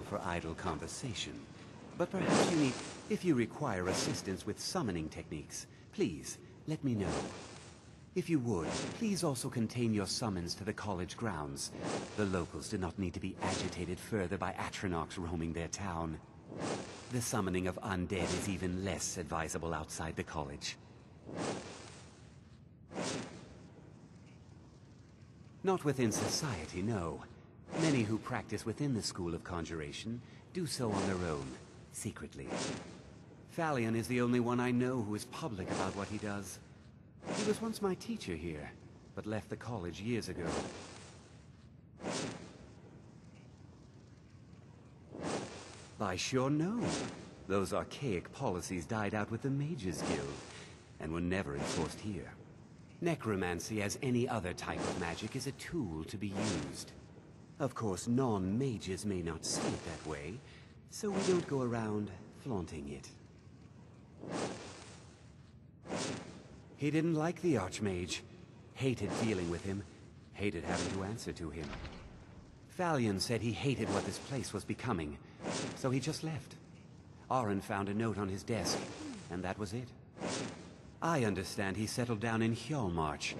for idle conversation. But perhaps you need... If you require assistance with summoning techniques, please, let me know. If you would, please also contain your summons to the college grounds. The locals do not need to be agitated further by Atronachs roaming their town. The summoning of undead is even less advisable outside the college. Not within society, no. Many who practice within the School of Conjuration do so on their own, secretly. Phalion is the only one I know who is public about what he does. He was once my teacher here, but left the college years ago. By sure no. Those archaic policies died out with the Mages Guild, and were never enforced here. Necromancy, as any other type of magic, is a tool to be used. Of course, non-mages may not see it that way, so we don't go around flaunting it. He didn't like the Archmage, hated dealing with him, hated having to answer to him. Phalion said he hated what this place was becoming, so he just left. Aron found a note on his desk, and that was it. I understand he settled down in Hjalmarch,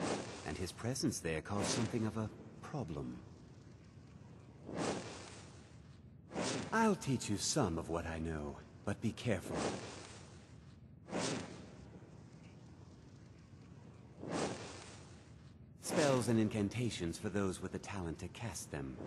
and his presence there caused something of a problem. I'll teach you some of what I know, but be careful. Spells and incantations for those with the talent to cast them.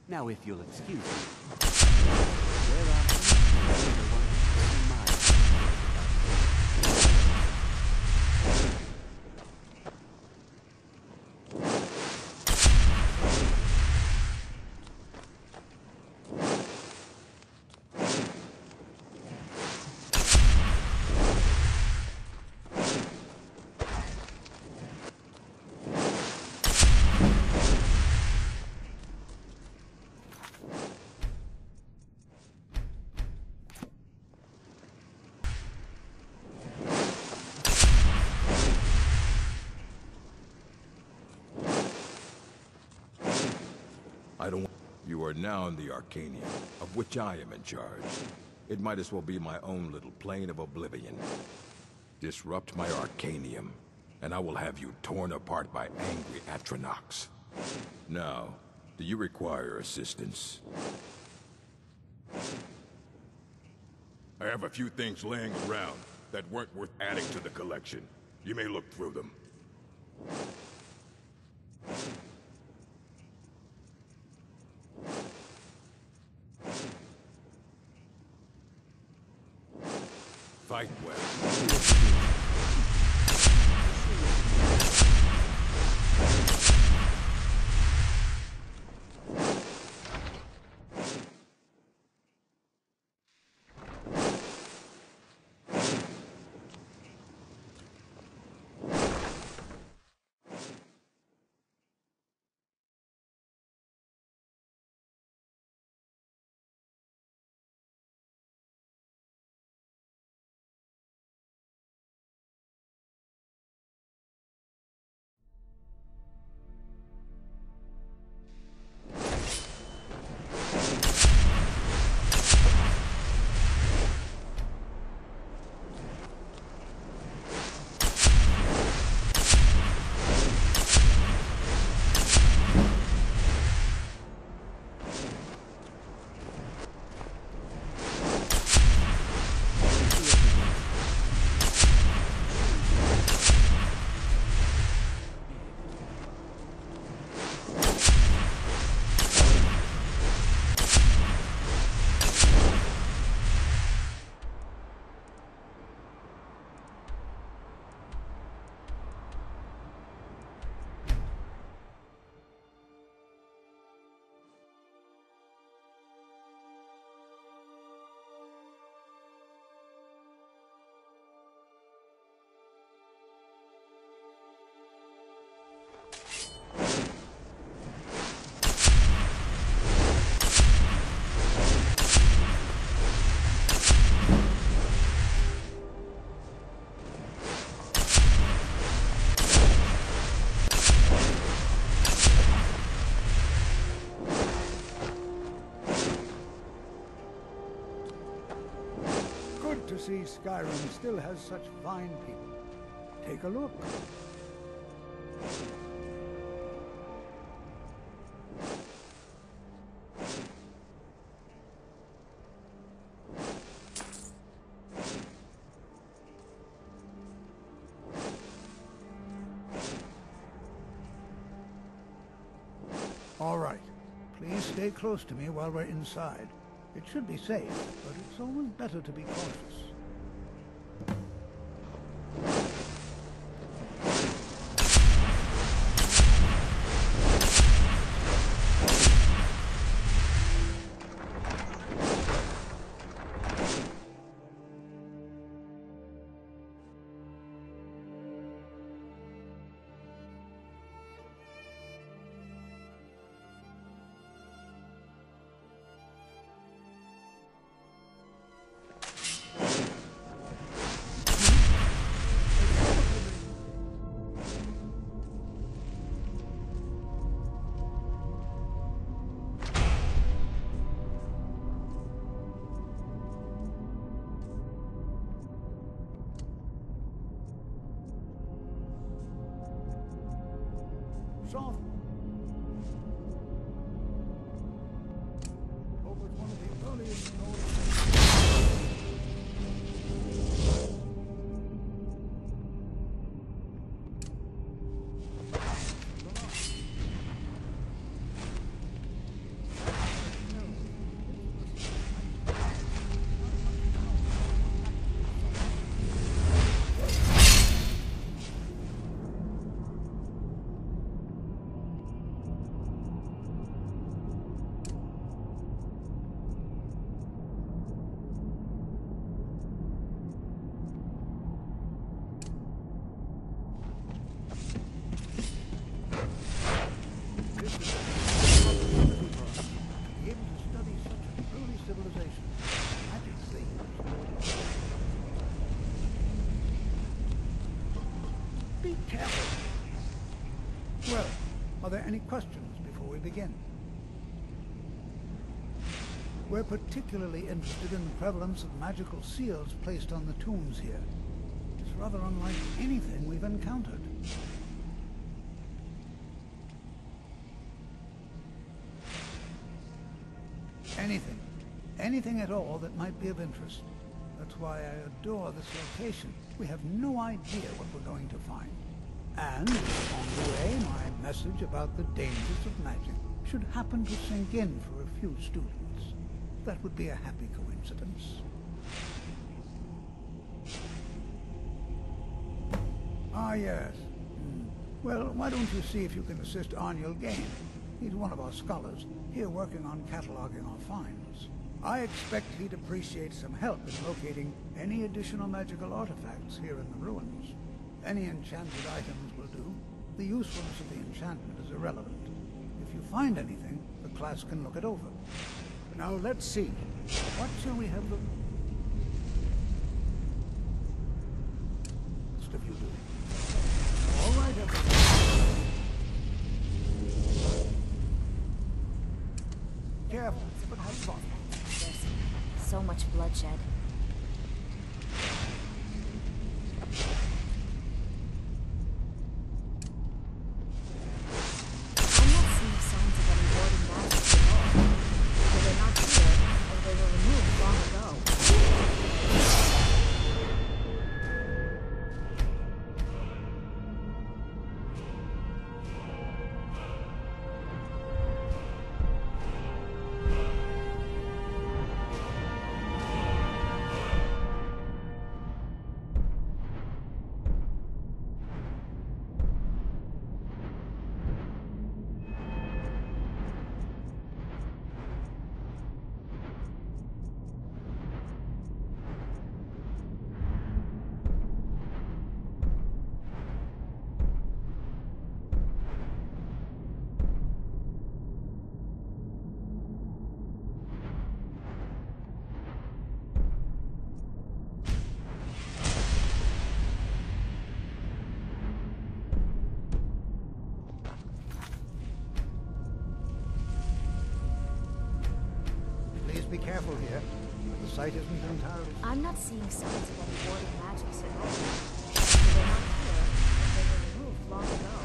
Now, if you'll excuse me, where are You are now in the Arcanium, of which I am in charge. It might as well be my own little plane of oblivion. Disrupt my Arcanium, and I will have you torn apart by angry Atronachs. Now, do you require assistance? I have a few things laying around that weren't worth adding to the collection. You may look through them. Fight well. see Skyrim still has such fine people. Take a look. All right. Please stay close to me while we're inside. It should be safe, but it's always better to be cautious. Soft. Hope it's one of the earliest Well, are there any questions before we begin? We're particularly interested in the prevalence of magical seals placed on the tombs here. It's rather unlike anything we've encountered. Anything at all that might be of interest. That's why I adore this location. We have no idea what we're going to find. And, on the way, my message about the dangers of magic should happen to sink in for a few students. That would be a happy coincidence. Ah, yes. Well, why don't you see if you can assist Arniel Gain? He's one of our scholars, here working on cataloging our finds. I expect he'd appreciate some help in locating any additional magical artifacts here in the ruins. Any enchanted items will do. The usefulness of the enchantment is irrelevant. If you find anything, the class can look it over. Now let's see. What shall we have the rest of you do? All right, everyone. Careful, but have fun. There's so much bloodshed. Be careful here. but the site isn't entirely... I'm not seeing signs of any warding magics at all. If they're not here, they were removed long ago.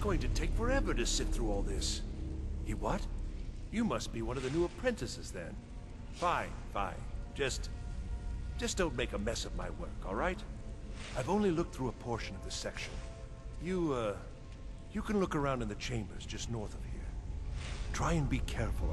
Going to take forever to sit through all this. You what? You must be one of the new apprentices then. Fine, fine. Just don't make a mess of my work, all right? I've only looked through a portion of this section. You can look around in the chambers just north of here. Try and be careful.